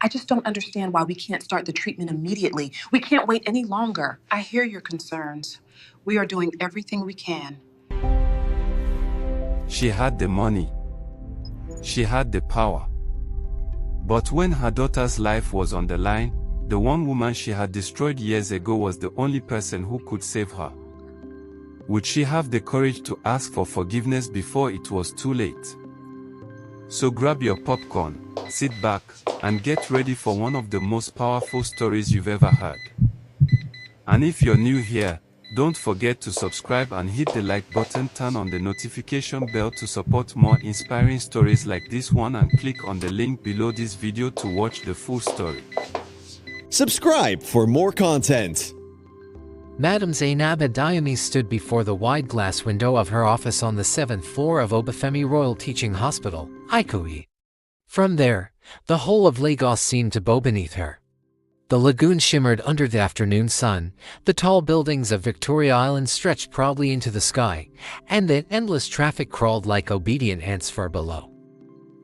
I just don't understand why we can't start the treatment immediately. We can't wait any longer. I hear your concerns. We are doing everything we can. She had the money. She had the power. But when her daughter's life was on the line, the one woman she had destroyed years ago was the only person who could save her. Would she have the courage to ask for forgiveness before it was too late? So grab your popcorn, sit back, and get ready for one of the most powerful stories you've ever heard. And if you're new here, don't forget to subscribe and hit the like button, turn on the notification bell to support more inspiring stories like this one, and click on the link below this video to watch the full story. Subscribe for more content. Madame Zainab Adayami stood before the wide glass window of her office on the 7th floor of Obafemi Royal Teaching Hospital, Ikoyi. From there, the whole of Lagos seemed to bow beneath her. The lagoon shimmered under the afternoon sun, the tall buildings of Victoria Island stretched proudly into the sky, and the endless traffic crawled like obedient ants far below.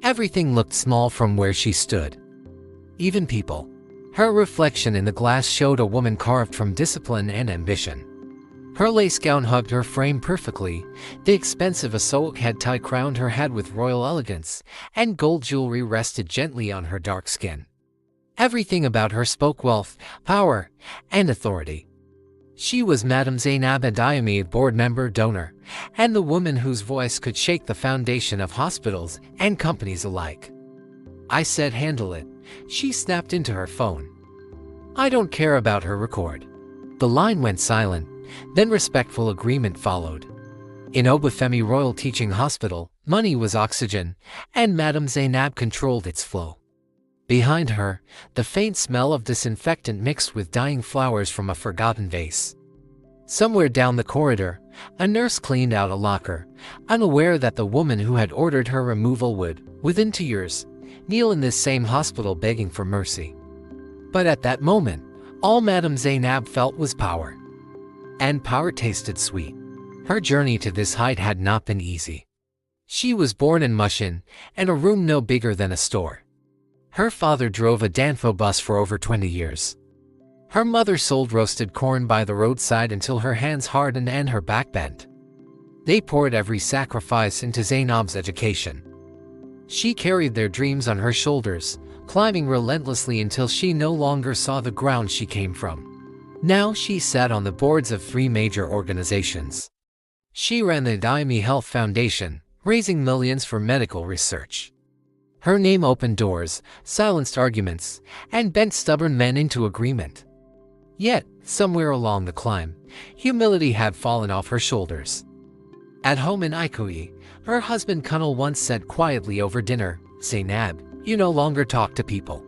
Everything looked small from where she stood. Even people. Her reflection in the glass showed a woman carved from discipline and ambition. Her lace gown hugged her frame perfectly, the expensive Asoak head tie crowned her head with royal elegance, and gold jewelry rested gently on her dark skin. Everything about her spoke wealth, power, and authority. She was Madame Zainab Adayami, a board member donor, and the woman whose voice could shake the foundation of hospitals and companies alike. I said, "Handle it." She snapped into her phone. I don't care about her record. The line went silent, then respectful agreement followed. In Obafemi Royal Teaching Hospital, money was oxygen, and Madame Zainab controlled its flow. Behind her, the faint smell of disinfectant mixed with dying flowers from a forgotten vase. Somewhere down the corridor, a nurse cleaned out a locker, unaware that the woman who had ordered her removal would, within 2 years, kneel in this same hospital begging for mercy. But at that moment, all Madame Zainab felt was power. And power tasted sweet. Her journey to this height had not been easy. She was born in Mushin, in a room no bigger than a store. Her father drove a Danfo bus for over 20 years. Her mother sold roasted corn by the roadside until her hands hardened and her back bent. They poured every sacrifice into Zainab's education. She carried their dreams on her shoulders, climbing relentlessly until she no longer saw the ground she came from. Now she sat on the boards of 3 major organizations. She ran the Adayami Health Foundation, raising millions for medical research. Her name opened doors, silenced arguments, and bent stubborn men into agreement. Yet, somewhere along the climb, humility had fallen off her shoulders. At home in Ikoyi, her husband Kunal once said quietly over dinner, "Zainab, you no longer talk to people.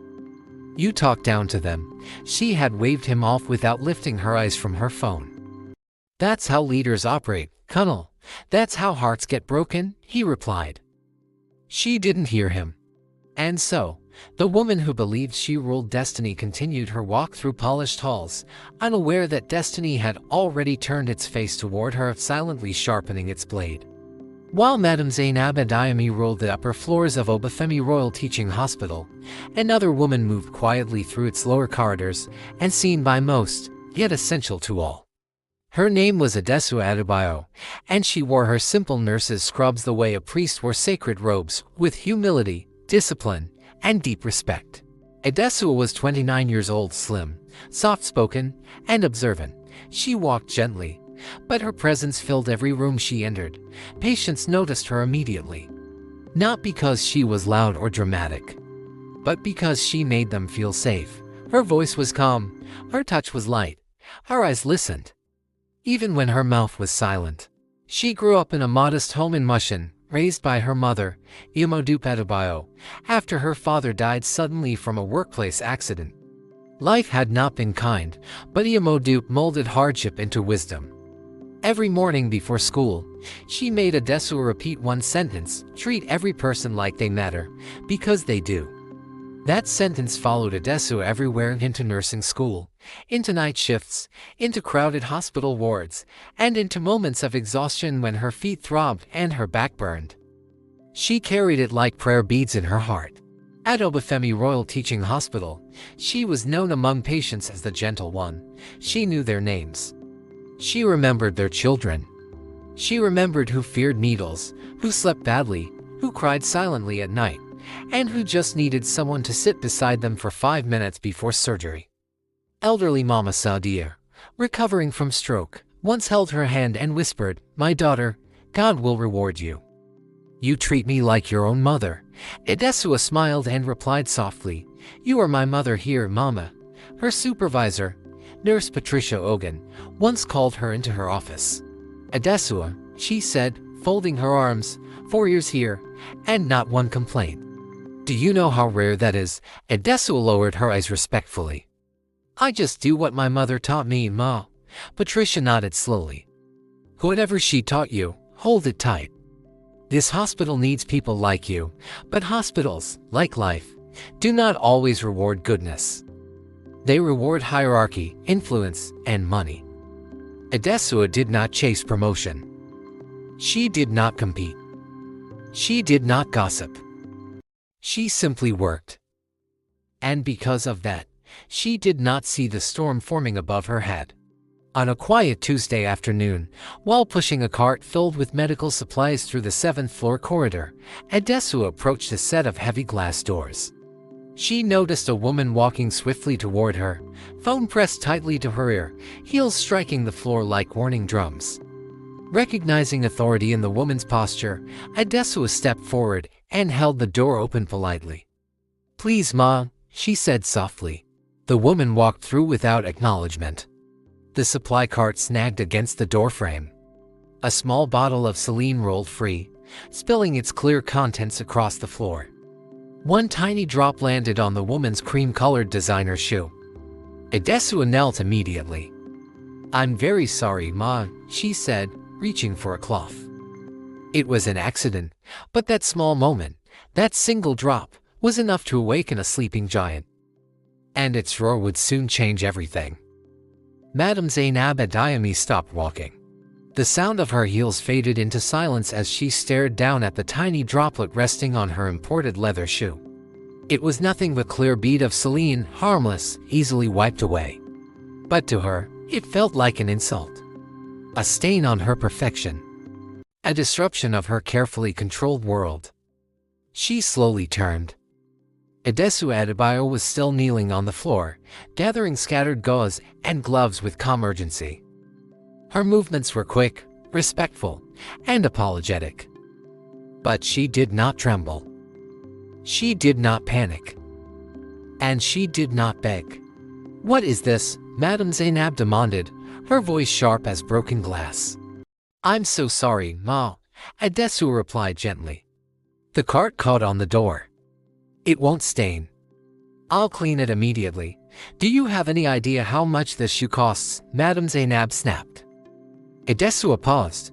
You talk down to them." She had waved him off without lifting her eyes from her phone. "That's how leaders operate, Kunal. That's how hearts get broken," he replied. She didn't hear him. And so, the woman who believed she ruled destiny continued her walk through polished halls, unaware that destiny had already turned its face toward her, silently sharpening its blade. While Madame Zainab Adayami ruled the upper floors of Obafemi Royal Teaching Hospital, another woman moved quietly through its lower corridors, unseen by most, yet essential to all. Her name was Adesu Adebayo, and she wore her simple nurse's scrubs the way a priest wore sacred robes, with humility, discipline, and deep respect. Adesu was 29 years old, slim, soft-spoken, and observant. She walked gently, but her presence filled every room she entered. Patients noticed her immediately. Not because she was loud or dramatic, but because she made them feel safe. Her voice was calm, her touch was light, her eyes listened. Even when her mouth was silent. She grew up in a modest home in Mushin, raised by her mother, Imodupe Adebayo, after her father died suddenly from a workplace accident. Life had not been kind, but Imodupe molded hardship into wisdom. Every morning before school, she made Adesu repeat one sentence: "Treat every person like they matter, because they do." That sentence followed Adesu everywhere, into nursing school, into night shifts, into crowded hospital wards, and into moments of exhaustion when her feet throbbed and her back burned. She carried it like prayer beads in her heart. At Obafemi Royal Teaching Hospital, she was known among patients as the Gentle One. She knew their names. She remembered their children. She remembered who feared needles, who slept badly, who cried silently at night, and who just needed someone to sit beside them for 5 minutes before surgery. Elderly Mama Sadia, recovering from stroke, once held her hand and whispered, "My daughter, God will reward you. You treat me like your own mother." Edesua smiled and replied softly, "You are my mother here, Mama." Her supervisor, Nurse Patricia Ogan, once called her into her office. "Edesua," she said, folding her arms, "4 years here, and not one complaint. Do you know how rare that is?" Edesua lowered her eyes respectfully. "I just do what my mother taught me, Ma." Patricia nodded slowly. "Whatever she taught you, hold it tight. This hospital needs people like you, but hospitals, like life, do not always reward goodness. They reward hierarchy, influence, and money." Edesua did not chase promotion. She did not compete. She did not gossip. She simply worked. And because of that, she did not see the storm forming above her head. On a quiet Tuesday afternoon, while pushing a cart filled with medical supplies through the 7th-floor corridor, Edesua approached a set of heavy glass doors. She noticed a woman walking swiftly toward her, phone pressed tightly to her ear, heels striking the floor like warning drums. Recognizing authority in the woman's posture, Edesua stepped forward and held the door open politely. "Please, Ma," she said softly. The woman walked through without acknowledgement. The supply cart snagged against the doorframe. A small bottle of saline rolled free, spilling its clear contents across the floor. One tiny drop landed on the woman's cream-colored designer shoe. Edesua knelt immediately. "I'm very sorry, Ma," she said, reaching for a cloth. It was an accident, but that small moment, that single drop, was enough to awaken a sleeping giant. And its roar would soon change everything. Madame Zainab Adayami stopped walking. The sound of her heels faded into silence as she stared down at the tiny droplet resting on her imported leather shoe. It was nothing but clear bead of saline, harmless, easily wiped away. But to her, it felt like an insult. A stain on her perfection. A disruption of her carefully controlled world. She slowly turned. Edesua Adebayo was still kneeling on the floor, gathering scattered gauze and gloves with calm urgency. Her movements were quick, respectful, and apologetic. But she did not tremble. She did not panic. And she did not beg. "What is this?" Madame Zainab demanded, her voice sharp as broken glass. "I'm so sorry, Ma," Edesua replied gently. The cart caught on the door. "It won't stain. I'll clean it immediately. Do you have any idea how much this shoe costs?" Madame Zainab snapped. Edesua paused.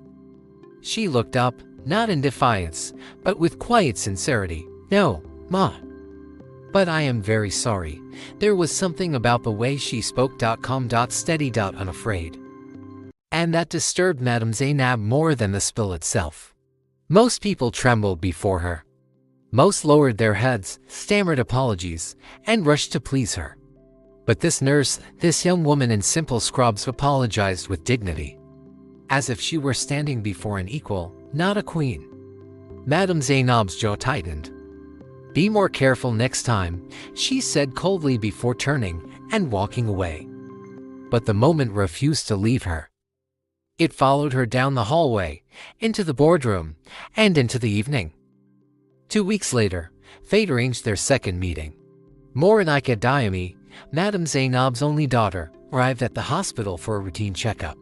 She looked up, not in defiance, but with quiet sincerity. "No, Ma. But I am very sorry." There was something about the way she spoke, calm, steady, unafraid. And that disturbed Madame Zainab more than the spill itself. Most people trembled before her. Most lowered their heads, stammered apologies, and rushed to please her. But this nurse, this young woman in simple scrubs, apologized with dignity, as if she were standing before an equal, not a queen. Madame Zainab's jaw tightened. "Be more careful next time," she said coldly before turning and walking away. But the moment refused to leave her. It followed her down the hallway, into the boardroom, and into the evening. 2 weeks later, fate arranged their second meeting. Morenika Adayami, Madame Zainab's only daughter, arrived at the hospital for a routine checkup.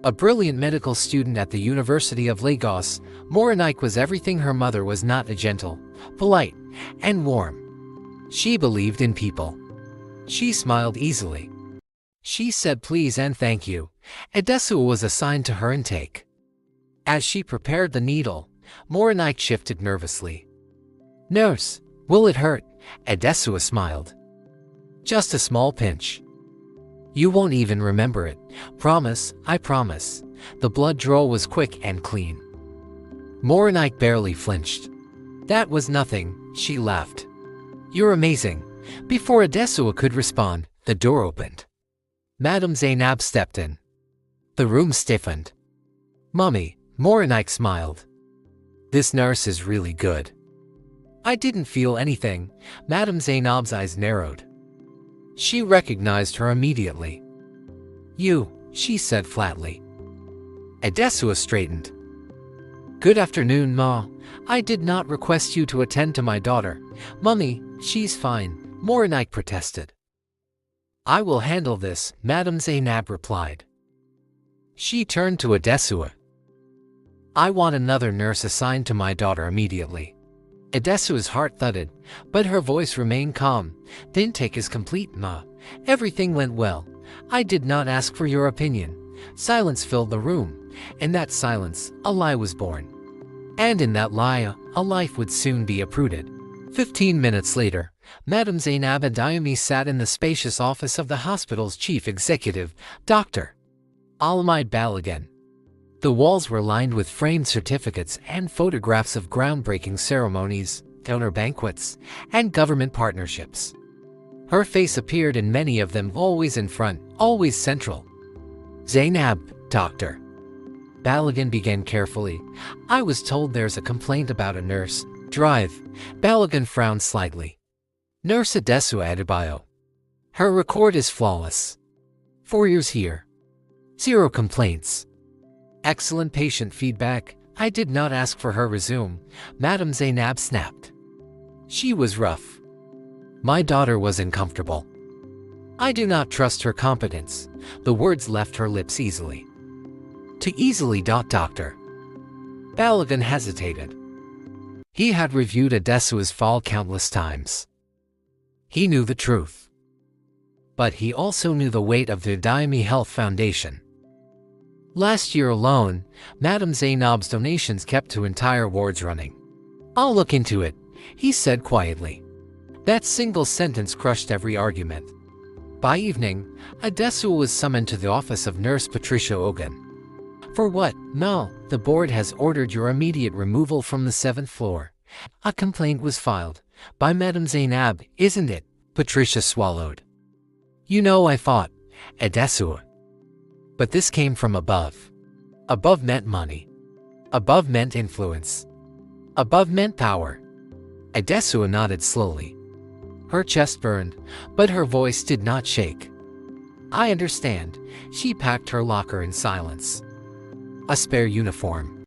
A brilliant medical student at the University of Lagos, Morenika was everything her mother was not: a gentle, polite, and warm. She believed in people. She smiled easily. She said please and thank you. Edesua was assigned to her intake. As she prepared the needle, Morenika shifted nervously. "Nurse, will it hurt?" Edesua smiled. "Just a small pinch. You won't even remember it. Promise, I promise." The blood draw was quick and clean. Morenika barely flinched. "That was nothing," she laughed. You're amazing. Before Adesua could respond, the door opened. Madame Zainab stepped in. The room stiffened. Mummy, Moranik smiled. This nurse is really good. I didn't feel anything. Madame Zainab's eyes narrowed. She recognized her immediately. You, she said flatly. Adesua straightened. Good afternoon, Ma. I did not request you to attend to my daughter. Mummy, she's fine, Moranik protested. I will handle this, Madame Zainab replied. She turned to Adesua. I want another nurse assigned to my daughter immediately. Adesua's heart thudded, but her voice remained calm. The intake is complete, Ma. Everything went well. I did not ask for your opinion. Silence filled the room. In that silence, a lie was born. And in that lie, a life would soon be uprooted. 15 minutes later, Madame Zainab Adayami sat in the spacious office of the hospital's chief executive, Dr. Almide Balagan. The walls were lined with framed certificates and photographs of groundbreaking ceremonies, donor banquets, and government partnerships. Her face appeared in many of them, always in front, always central. Zainab, Dr. Balagan began carefully. I was told there's a complaint about a nurse. Drive. Balagan frowned slightly. Nurse Adesua Adebayo. Her record is flawless. 4 years here. 0 complaints. Excellent patient feedback. I did not ask for her resume. Madame Zainab snapped. She was rough. My daughter was uncomfortable. I do not trust her competence. The words left her lips easily. To easily. Doctor. Balagan hesitated. He had reviewed Adesua's fall countless times. He knew the truth. But he also knew the weight of the Adayami Health Foundation. Last year alone, Madame Zainab's donations kept 2 entire wards running. I'll look into it, he said quietly. That single sentence crushed every argument. By evening, Adesua was summoned to the office of Nurse Patricia Ogun. For what? No, the board has ordered your immediate removal from the 7th floor. A complaint was filed. By Madame Zainab, isn't it? Patricia swallowed. You know, I thought. Adesua. But this came from above. Above meant money. Above meant influence. Above meant power. Adesua nodded slowly. Her chest burned, but her voice did not shake. I understand. She packed her locker in silence. A spare uniform.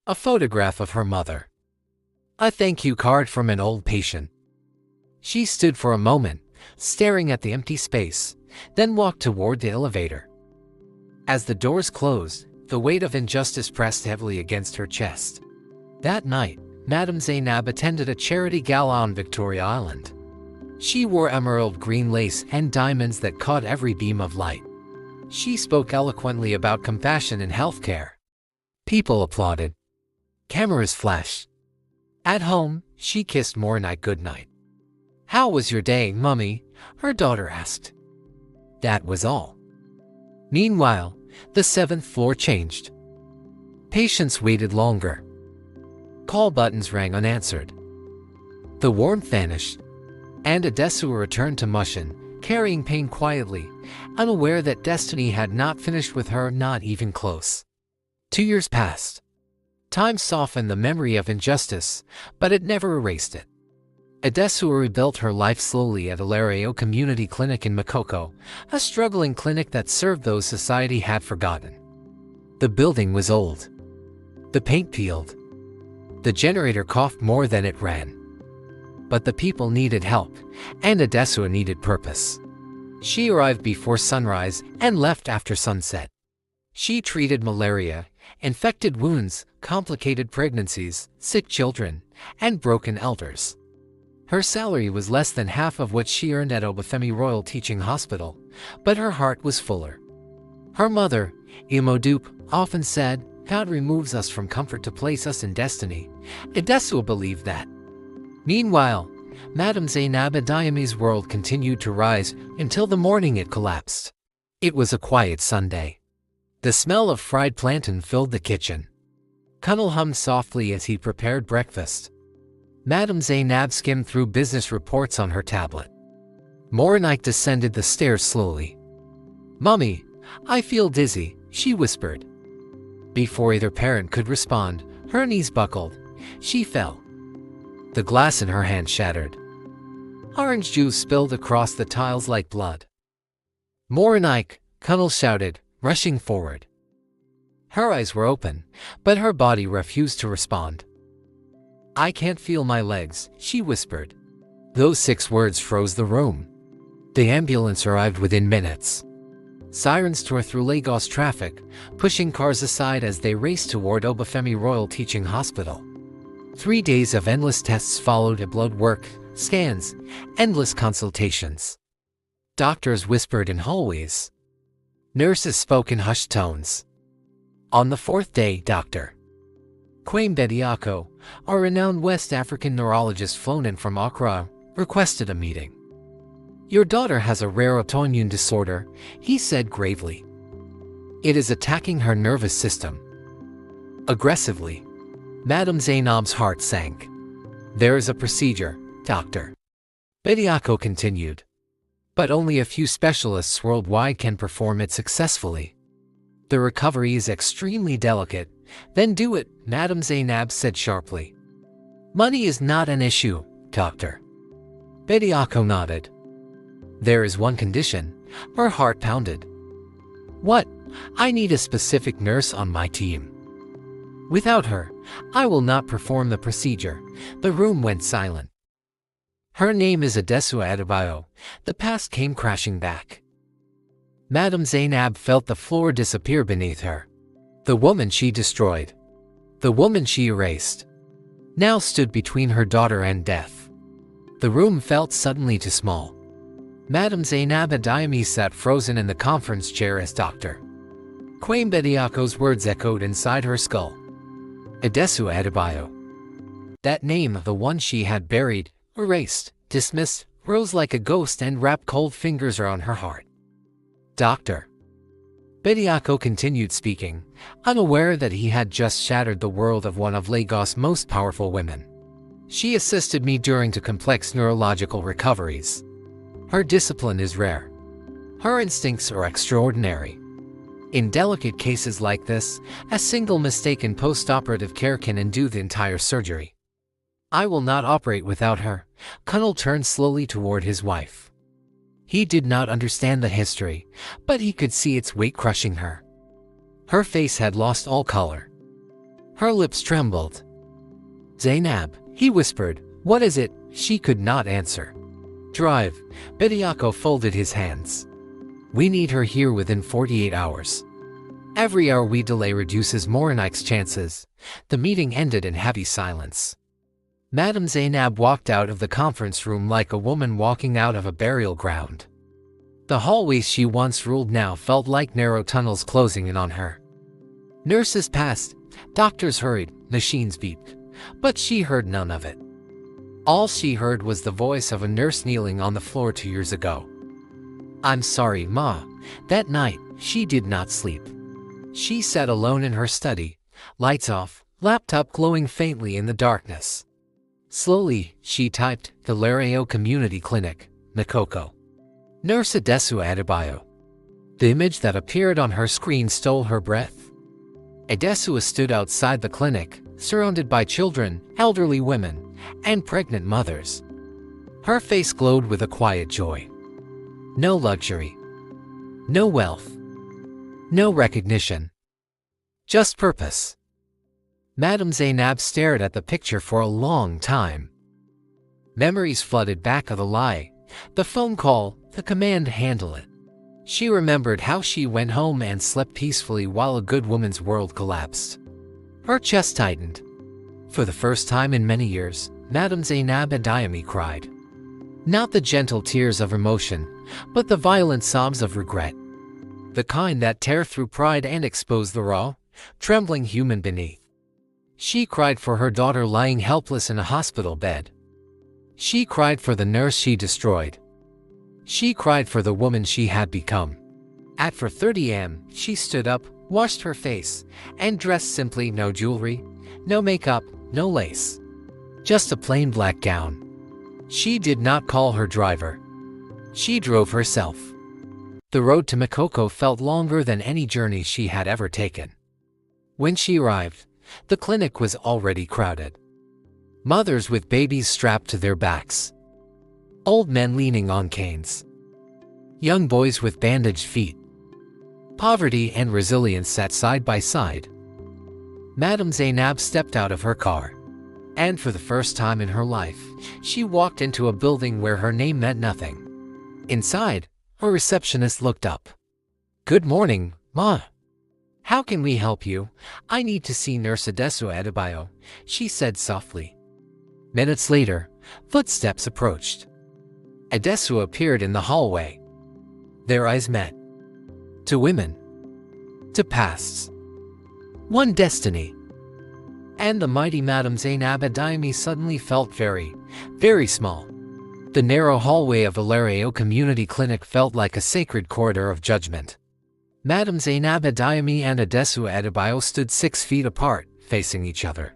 A photograph of her mother. A thank you card from an old patient. She stood for a moment, staring at the empty space, then walked toward the elevator. As the doors closed, the weight of injustice pressed heavily against her chest. That night, Madame Zainab attended a charity gala on Victoria Island. She wore emerald green lace and diamonds that caught every beam of light. She spoke eloquently about compassion in healthcare. People applauded. Cameras flashed. At home, she kissed Moranik goodnight. How was your day, Mummy? Her daughter asked. That was all. Meanwhile, the 7th floor changed. Patients waited longer. Call buttons rang unanswered. The warmth vanished, and Adesua returned to Mushin, carrying pain quietly, unaware that destiny had not finished with her, not even close. 2 years passed. Time softened the memory of injustice, but it never erased it. Adesua rebuilt her life slowly at Ilario Community Clinic in Makoko, a struggling clinic that served those society had forgotten. The building was old. The paint peeled. The generator coughed more than it ran. But the people needed help, and Adesua needed purpose. She arrived before sunrise and left after sunset. She treated malaria, infected wounds, complicated pregnancies, sick children, and broken elders. Her salary was less than half of what she earned at Obafemi Royal Teaching Hospital, but her heart was fuller. Her mother, Imodupe, often said, God removes us from comfort to place us in destiny. Adesua believed that. Meanwhile, Madame Zainab Adayami's world continued to rise until the morning it collapsed. It was a quiet Sunday. The smell of fried plantain filled the kitchen. Kunal hummed softly as he prepared breakfast. Madame Zainab skimmed through business reports on her tablet. Morinike descended the stairs slowly. "Mommy, I feel dizzy," she whispered. Before either parent could respond, her knees buckled. She fell. The glass in her hand shattered. Orange juice spilled across the tiles like blood. "Morinike!" Cunnel shouted, rushing forward. Her eyes were open, but her body refused to respond. "I can't feel my legs," she whispered. Those 6 words froze the room. The ambulance arrived within minutes. Sirens tore through Lagos traffic, pushing cars aside as they raced toward Obafemi Royal Teaching Hospital. 3 days of endless tests followed, a blood work, scans, endless consultations. Doctors whispered in hallways. Nurses spoke in hushed tones. On the 4th day, Dr. Kwame Bediako, a renowned West African neurologist flown in from Accra, requested a meeting. "Your daughter has a rare autoimmune disorder," he said gravely. "It is attacking her nervous system aggressively." Madame Zainab's heart sank. "There is a procedure, Dr. Bediako continued. "But only a few specialists worldwide can perform it successfully. The recovery is extremely delicate." "Then do it," Madame Zainab said sharply. "Money is not an issue, Doctor." Bediako nodded. "There is one condition." Her heart pounded. "What?" "I need a specific nurse on my team. Without her, I will not perform the procedure." The room went silent. "Her name is Adesu Adebayo." The past came crashing back. Madame Zainab felt the floor disappear beneath her. The woman she destroyed, the woman she erased, now stood between her daughter and death. The room felt suddenly too small. Madame Zainab Adayami sat frozen in the conference chair as Dr. Kwame Bediako's words echoed inside her skull. Adesu Adebayo. That name, the one she had buried, erased, dismissed, rose like a ghost and wrapped cold fingers around her heart. Dr. Bediako continued speaking, unaware that he had just shattered the world of one of Lagos' most powerful women. "She assisted me during to complex neurological recoveries. Her discipline is rare. Her instincts are extraordinary. In delicate cases like this, a single mistake in post-operative care can undo the entire surgery. I will not operate without her." Cunnel turned slowly toward his wife. He did not understand the history, but he could see its weight crushing her. Her face had lost all color. Her lips trembled. "Zainab," he whispered. "What is it?" She could not answer. "Drive." Bediako folded his hands. "We need her here within 48 hours. Every hour we delay reduces Morinike's chances." The meeting ended in heavy silence. Madame Zainab walked out of the conference room like a woman walking out of a burial ground. The hallways she once ruled now felt like narrow tunnels closing in on her. Nurses passed, doctors hurried, machines beeped, but she heard none of it. All she heard was the voice of a nurse kneeling on the floor 2 years ago. "I'm sorry, Ma." That night, she did not sleep. She sat alone in her study, lights off, laptop glowing faintly in the darkness. Slowly, she typed, "The Lareo Community Clinic, Makoko. Nurse Adesu Adebayo." The image that appeared on her screen stole her breath. Adesu stood outside the clinic, surrounded by children, elderly women, and pregnant mothers. Her face glowed with a quiet joy. No luxury. No wealth. No recognition. Just purpose. Madame Zainab stared at the picture for a long time. Memories flooded back of the lie, the phone call, the command to handle it. She remembered how she went home and slept peacefully while a good woman's world collapsed. Her chest tightened. For the first time in many years, Madame Zainab Adayami cried. Not the gentle tears of emotion, but the violent sobs of regret. The kind that tear through pride and expose the raw, trembling human beneath. She cried for her daughter lying helpless in a hospital bed. She cried for the nurse she destroyed. She cried for the woman she had become. At 4:30 a.m., she stood up, washed her face, and dressed simply, no jewelry, no makeup, no lace. Just a plain black gown. She did not call her driver. She drove herself. The road to Makoko felt longer than any journey she had ever taken. When she arrived, the clinic was already crowded. Mothers with babies strapped to their backs. Old men leaning on canes. Young boys with bandaged feet. Poverty and resilience sat side by side. Madame Zainab stepped out of her car. And for the first time in her life, she walked into a building where her name meant nothing. Inside, a receptionist looked up. "Good morning, Ma. How can we help you? I need to see Nurse Adesso Adebayo," she said softly. Minutes later, footsteps approached. Adesso appeared in the hallway. Their eyes met. Two women. Two pasts. One destiny. And the mighty Madame Zainab Adayami suddenly felt very, very small. The narrow hallway of Valerio Community Clinic felt like a sacred corridor of judgment. Madame Zainab Adayami and Adesso Adebayo stood 6 feet apart, facing each other.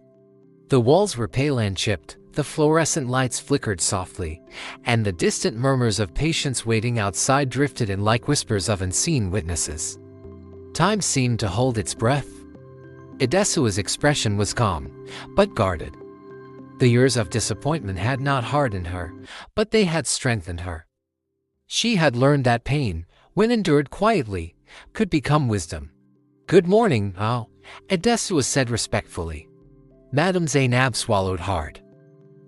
The walls were pale and chipped, the fluorescent lights flickered softly, and the distant murmurs of patients waiting outside drifted in like whispers of unseen witnesses. Time seemed to hold its breath. Adessua's expression was calm, but guarded. The years of disappointment had not hardened her, but they had strengthened her. She had learned that pain, when endured quietly, could become wisdom. "Good morning, Al," Adessua said respectfully. Madame Zainab swallowed hard.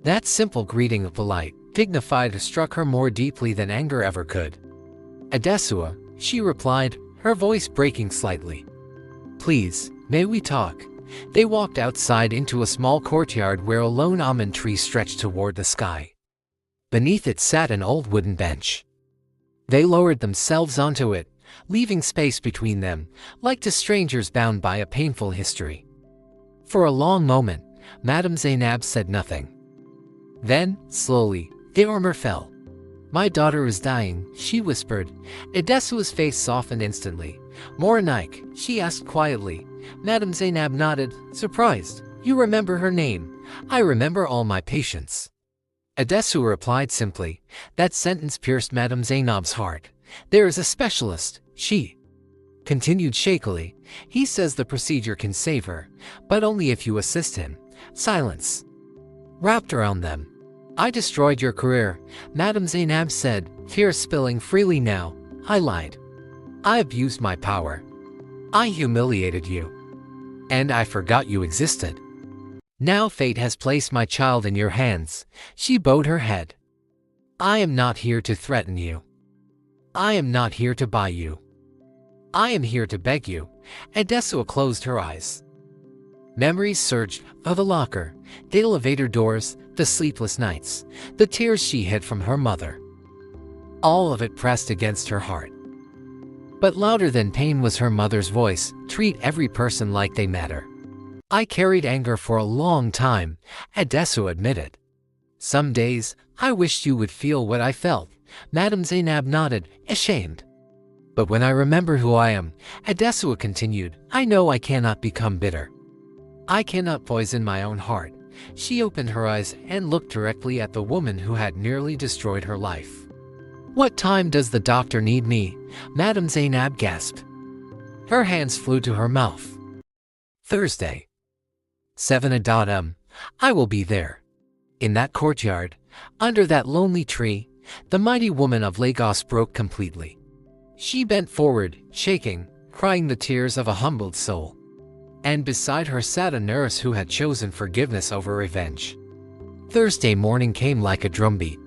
That simple greeting, polite, dignified, struck her more deeply than anger ever could. "Adessua," she replied, her voice breaking slightly. "Please, may we talk?" They walked outside into a small courtyard where a lone almond tree stretched toward the sky. Beneath it sat an old wooden bench. They lowered themselves onto it, leaving space between them, like two strangers bound by a painful history. For a long moment, Madame Zainab said nothing. Then, slowly, the armor fell. "My daughter is dying," she whispered. Adessua's face softened instantly. "Moranike," she asked quietly. Madame Zainab nodded, surprised. "You remember her name?" "I remember all my patients." Adessua replied simply. That sentence pierced Madame Zainab's heart. "There is a specialist," she continued shakily. "He says the procedure can save her, but only if you assist him." Silence wrapped around them. "I destroyed your career," Madame Zainab said, tears spilling freely now. "I lied. I abused my power. I humiliated you. And I forgot you existed. Now fate has placed my child in your hands." She bowed her head. "I am not here to threaten you. I am not here to buy you. I am here to beg you." Adessua closed her eyes. Memories surged of the locker, the elevator doors, the sleepless nights, the tears she hid from her mother. All of it pressed against her heart. But louder than pain was her mother's voice, "Treat every person like they matter." "I carried anger for a long time," Adessua admitted. "Some days, I wished you would feel what I felt." Madame Zainab nodded, ashamed. "But when I remember who I am," Adessua continued, "I know I cannot become bitter. I cannot poison my own heart." She opened her eyes and looked directly at the woman who had nearly destroyed her life. "What time does the doctor need me?" Madame Zainab gasped. Her hands flew to her mouth. "Thursday. 7 a.m. I will be there." In that courtyard, under that lonely tree, the mighty woman of Lagos broke completely. She bent forward, shaking, crying the tears of a humbled soul. And beside her sat a nurse who had chosen forgiveness over revenge. Thursday morning came like a drumbeat.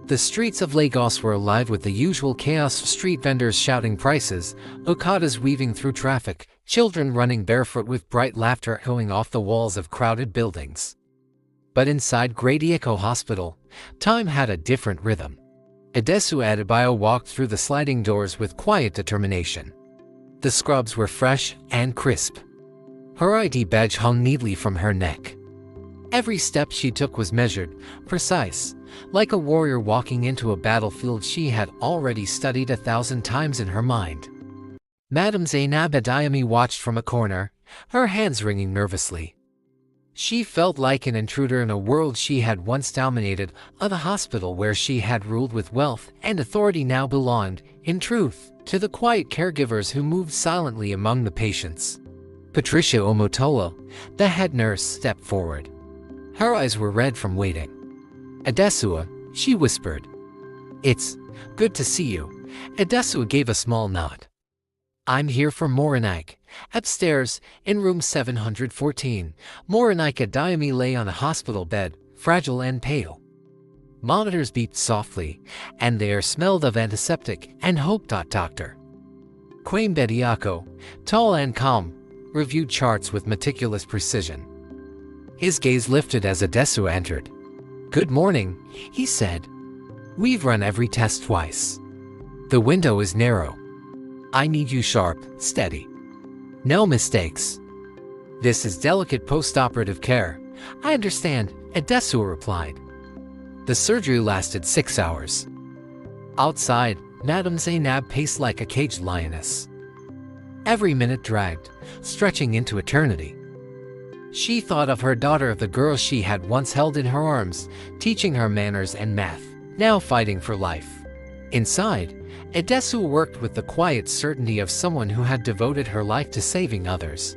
The streets of Lagos were alive with the usual chaos of street vendors shouting prices, okadas weaving through traffic, children running barefoot with bright laughter echoing off the walls of crowded buildings. But inside Great Echo Hospital, time had a different rhythm. Adessua Adebayo walked through the sliding doors with quiet determination. The scrubs were fresh and crisp. Her ID badge hung neatly from her neck. Every step she took was measured, precise, like a warrior walking into a battlefield she had already studied 1,000 times in her mind. Madame Zainab Adayami watched from a corner, her hands wringing nervously. She felt like an intruder in a world she had once dominated, a hospital where she had ruled with wealth and authority now belonged, in truth, to the quiet caregivers who moved silently among the patients. Patricia Omotola, the head nurse, stepped forward. Her eyes were red from waiting. "Adesua," she whispered. "It's good to see you." Adesua gave a small nod. "I'm here for Morinike." Upstairs, in room 714, Morinike Adayami lay on a hospital bed, fragile and pale. Monitors beeped softly, and the air smelled of antiseptic and hope. Doctor Quain Bediako, tall and calm, reviewed charts with meticulous precision. His gaze lifted as Adesua entered. "Good morning," he said. "We've run every test twice. The window is narrow. I need you sharp, steady. No mistakes. This is delicate post-operative care." "I understand," Adesua replied. The surgery lasted 6 hours. Outside, Madame Zainab paced like a caged lioness. Every minute dragged, stretching into eternity. She thought of her daughter, of the girl she had once held in her arms, teaching her manners and math, now fighting for life. Inside, Adesua worked with the quiet certainty of someone who had devoted her life to saving others.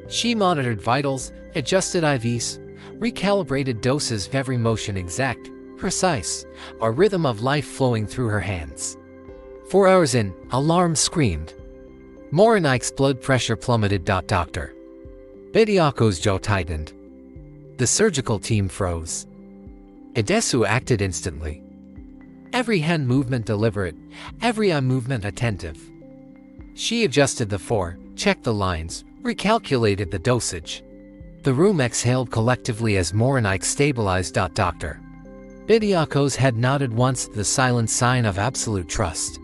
She monitored vitals, adjusted IVs, recalibrated doses, every motion exact, precise, a rhythm of life flowing through her hands. 4 hours in, alarm screamed. Morinike's blood pressure plummeted. Dr. Bediako's jaw tightened. The surgical team froze. Adesua acted instantly. Every hand movement deliberate, every eye movement attentive. She adjusted the 4, checked the lines, recalculated the dosage. The room exhaled collectively as Morinike stabilized. Dr. Bediako's head nodded once, the silent sign of absolute trust.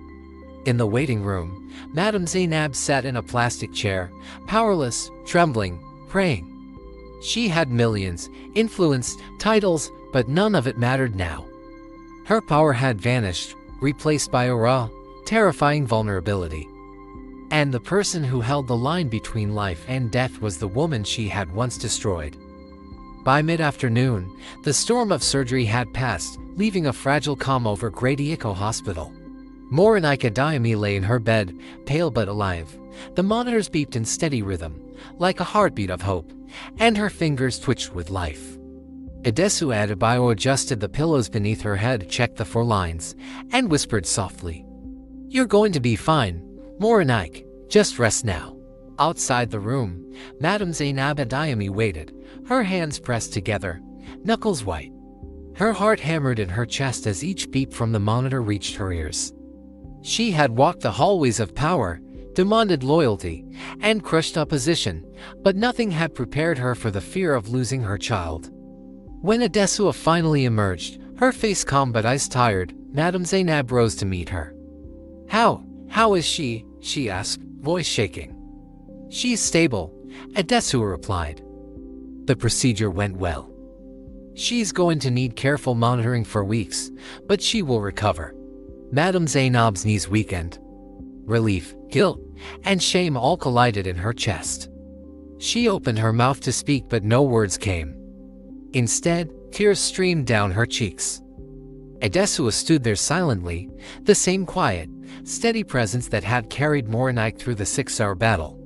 In the waiting room, Madame Zainab sat in a plastic chair, powerless, trembling, praying. She had millions, influence, titles, but none of it mattered now. Her power had vanished, replaced by a raw, terrifying vulnerability. And the person who held the line between life and death was the woman she had once destroyed. By mid-afternoon, the storm of surgery had passed, leaving a fragile calm over Gradiaco Hospital. Morinike Adayami lay in her bed, pale but alive. The monitors beeped in steady rhythm, like a heartbeat of hope, and her fingers twitched with life. Adesua Adebayo adjusted the pillows beneath her head, checked the 4 lines, and whispered softly, "You're going to be fine, Morinike. Just rest now." Outside the room, Madame Zainab Adayami waited, her hands pressed together, knuckles white. Her heart hammered in her chest as each beep from the monitor reached her ears. She had walked the hallways of power, demanded loyalty, and crushed opposition, but nothing had prepared her for the fear of losing her child. When Adesua finally emerged, her face calm but eyes tired, Madame Zainab rose to meet her. How is she?" she asked, voice shaking. "She's stable," Adesua replied. "The procedure went well. She's going to need careful monitoring for weeks, but she will recover." Madame Zainab's knees weakened. Relief, guilt, and shame all collided in her chest. She opened her mouth to speak, but no words came. Instead, tears streamed down her cheeks. Adesua stood there silently, the same quiet, steady presence that had carried Morinike through the 6-hour battle.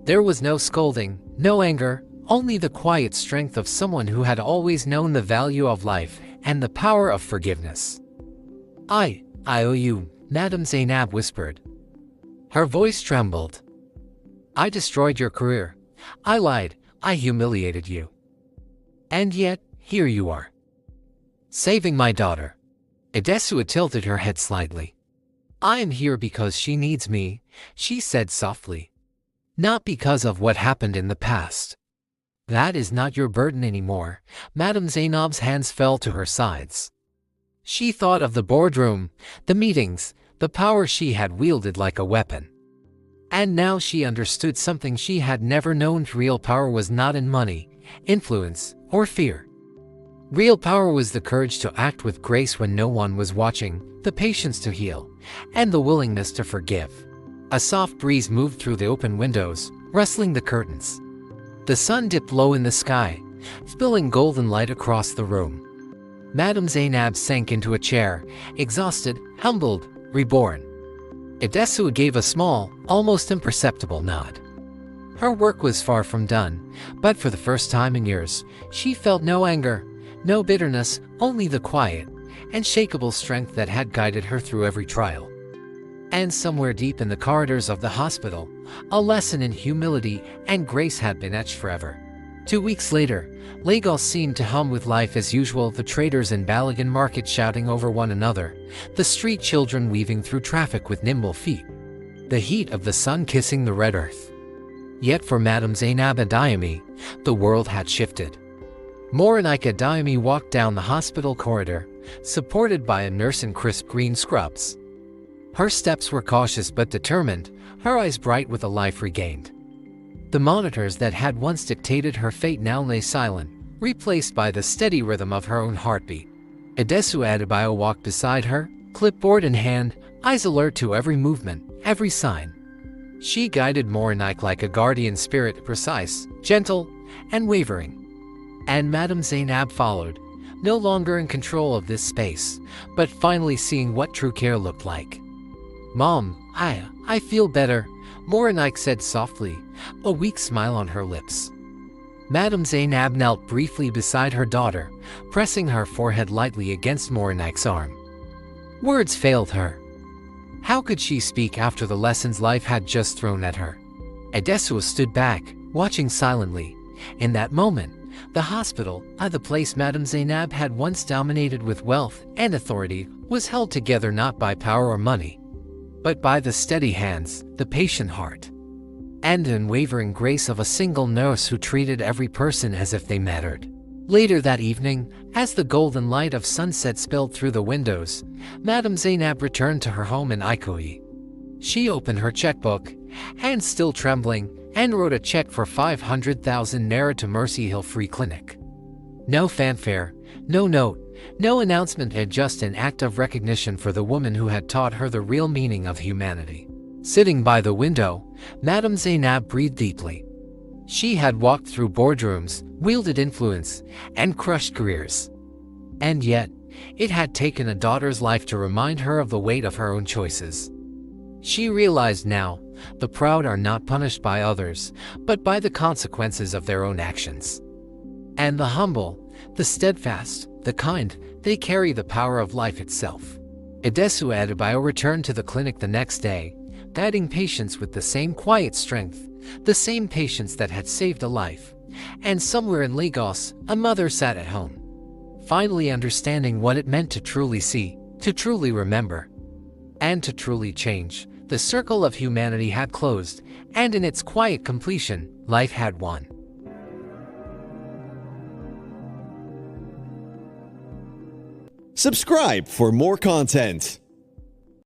There was no scolding, no anger, only the quiet strength of someone who had always known the value of life and the power of forgiveness. I owe you," Madame Zainab whispered. Her voice trembled. "I destroyed your career. I lied. I humiliated you. And yet, here you are, saving my daughter." Adesua tilted her head slightly. "I am here because she needs me," she said softly. "Not because of what happened in the past. That is not your burden anymore." Madame Zainab's hands fell to her sides. She thought of the boardroom, the meetings, the power she had wielded like a weapon. And now she understood something she had never known. Real power was not in money, influence, or fear. Real power was the courage to act with grace when no one was watching, the patience to heal, and the willingness to forgive. A soft breeze moved through the open windows, rustling the curtains. The sun dipped low in the sky, spilling golden light across the room. Madame Zainab sank into a chair, exhausted, humbled, reborn. Edesua gave a small, almost imperceptible nod. Her work was far from done, but for the first time in years, she felt no anger, no bitterness, only the quiet, unshakable strength that had guided her through every trial. And somewhere deep in the corridors of the hospital, a lesson in humility and grace had been etched forever. 2 weeks later, Lagos seemed to hum with life as usual, the traders in Balagan Market shouting over one another, the street children weaving through traffic with nimble feet, the heat of the sun kissing the red earth. Yet for Madame Zainab Adayami, the world had shifted. Morenika Adayami walked down the hospital corridor, supported by a nurse in crisp green scrubs. Her steps were cautious but determined, her eyes bright with a life regained. The monitors that had once dictated her fate now lay silent, replaced by the steady rhythm of her own heartbeat. Edesua Adebayo walked beside her, clipboard in hand, eyes alert to every movement, every sign. She guided Morenika like a guardian spirit, precise, gentle, and wavering. And Madame Zainab followed, no longer in control of this space, but finally seeing what true care looked like. "Mom, I feel better," Morenika said softly, a weak smile on her lips. Madame Zainab knelt briefly beside her daughter, pressing her forehead lightly against Morenika's arm. Words failed her. How could she speak after the lessons life had just thrown at her? Edesua stood back, watching silently. In that moment, the hospital, the place Madame Zainab had once dominated with wealth and authority, was held together not by power or money, but by the steady hands, the patient heart, and the unwavering grace of a single nurse who treated every person as if they mattered. Later that evening, as the golden light of sunset spilled through the windows, Madame Zainab returned to her home in Ikoyi. She opened her checkbook, hands still trembling, and wrote a check for 500,000 naira to Mercy Hill Free Clinic. No fanfare, no note, no announcement, had just an act of recognition for the woman who had taught her the real meaning of humanity. Sitting by the window, Madame Zainab breathed deeply. She had walked through boardrooms, wielded influence, and crushed careers. And yet, it had taken a daughter's life to remind her of the weight of her own choices. She realized now, the proud are not punished by others, but by the consequences of their own actions. And the humble, the steadfast, the kind, they carry the power of life itself. Edesua Adebayo returned to the clinic the next day, guiding patients with the same quiet strength, the same patience that had saved a life. And somewhere in Lagos, a mother sat at home, finally understanding what it meant to truly see, to truly remember, and to truly change. The circle of humanity had closed, and in its quiet completion, life had won. Subscribe for more content.